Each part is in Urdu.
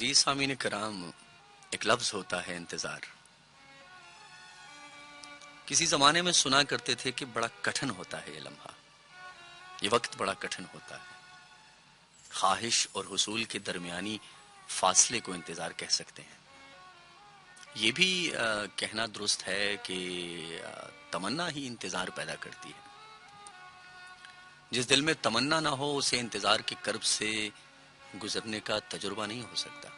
عزیز سامعین کرام، ایک لفظ ہوتا ہے انتظار۔ کسی زمانے میں سنا کرتے تھے کہ بڑا کٹھن ہوتا ہے یہ لمحہ، یہ وقت بڑا کٹھن ہوتا ہے۔ خواہش اور حصول کے درمیانی فاصلے کو انتظار کہہ سکتے ہیں۔ یہ بھی کہنا درست ہے کہ تمنا ہی انتظار پیدا کرتی ہے۔ جس دل میں تمنا نہ ہو اسے انتظار کے کرب سے گزرنے کا تجربہ نہیں ہو سکتا،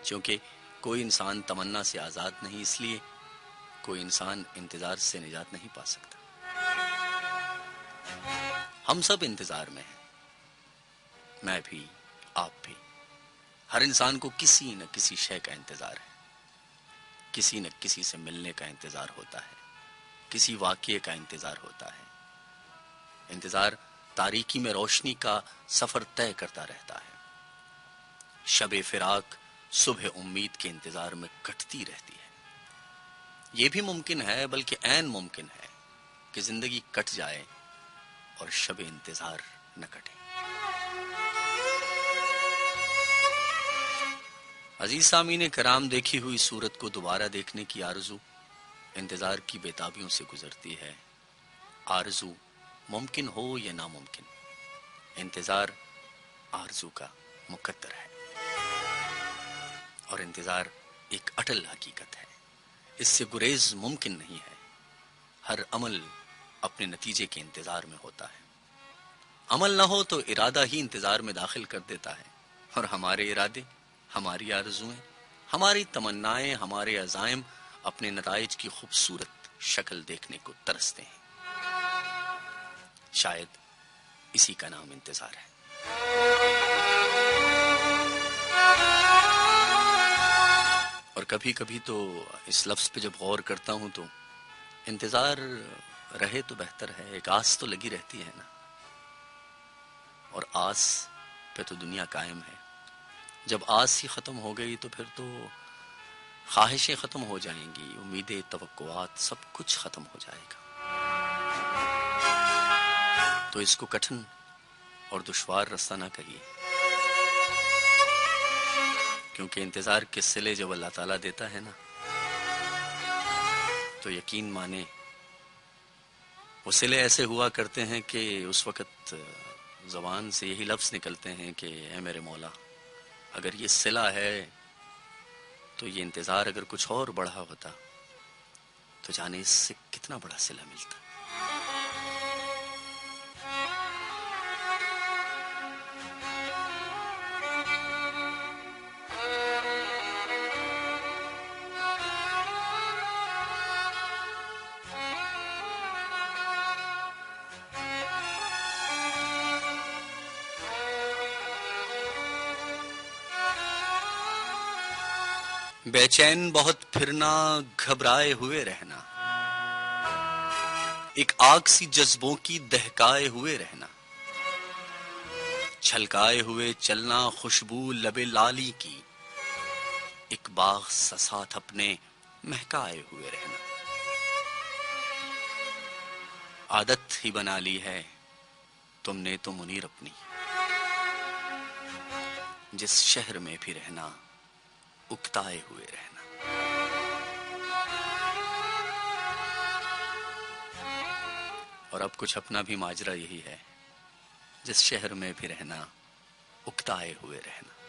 چونکہ کوئی انسان تمنا سے آزاد نہیں، اس لیے کوئی انسان انتظار سے نجات نہیں پا سکتا۔ ہم سب انتظار میں ہیں، میں بھی، آپ بھی۔ ہر انسان کو کسی نہ کسی شے کا انتظار ہے، کسی نہ کسی سے ملنے کا انتظار ہوتا ہے، کسی واقعے کا انتظار ہوتا ہے۔ انتظار تاریکی میں روشنی کا سفر طے کرتا رہتا ہے۔ شب فراق صبح امید کے انتظار میں کٹتی رہتی ہے۔ یہ بھی ممکن ہے، بلکہ عین ممکن ہے کہ زندگی کٹ جائے اور شب انتظار نہ کٹے۔ عزیز سامعین کرام، دیکھی ہوئی صورت کو دوبارہ دیکھنے کی آرزو انتظار کی بےتابیوں سے گزرتی ہے۔ آرزو ممکن ہو یا ناممکن، انتظار آرزو کا مقدر ہے، اور انتظار ایک اٹل حقیقت ہے۔ اس سے گریز ممکن نہیں ہے۔ ہر عمل اپنے نتیجے کے انتظار میں ہوتا ہے۔ عمل نہ ہو تو ارادہ ہی انتظار میں داخل کر دیتا ہے، اور ہمارے ارادے، ہماری آرزوئیں، ہماری تمنائیں، ہمارے عزائم اپنے نتائج کی خوبصورت شکل دیکھنے کو ترستے ہیں۔ شاید اسی کا نام انتظار ہے۔ اور کبھی کبھی تو اس لفظ پہ جب غور کرتا ہوں تو انتظار رہے تو بہتر ہے۔ ایک آس تو لگی رہتی ہے نا، اور آس پہ تو دنیا قائم ہے۔ جب آس ہی ختم ہو گئی تو پھر تو خواہشیں ختم ہو جائیں گی، امیدیں، توقعات، سب کچھ ختم ہو جائے گا۔ تو اس کو کٹھن اور دشوار رستہ نہ کہیے، کیونکہ انتظار کے صلے جب اللہ تعالیٰ دیتا ہے نا تو یقین مانے وہ صلے ایسے ہوا کرتے ہیں کہ اس وقت زبان سے یہی لفظ نکلتے ہیں کہ اے میرے مولا، اگر یہ صلہ ہے تو یہ انتظار اگر کچھ اور بڑھا ہوتا تو جانے اس سے کتنا بڑا صلہ ملتا۔ بے چین بہت پھرنا، گھبرائے ہوئے رہنا، ایک آگ سی جذبوں کی دہکائے ہوئے رہنا، چھلکائے ہوئے چلنا، خوشبو لب لالی کی، ایک باغ سا ساتھ اپنے مہکائے ہوئے رہنا۔ عادت ہی بنا لی ہے تم نے تو منیر اپنی، جس شہر میں بھی رہنا، اکتائے ہوئے رہنا۔ اور اب کچھ اپنا بھی ماجرا یہی ہے، جس شہر میں بھی رہنا، اکتائے ہوئے رہنا۔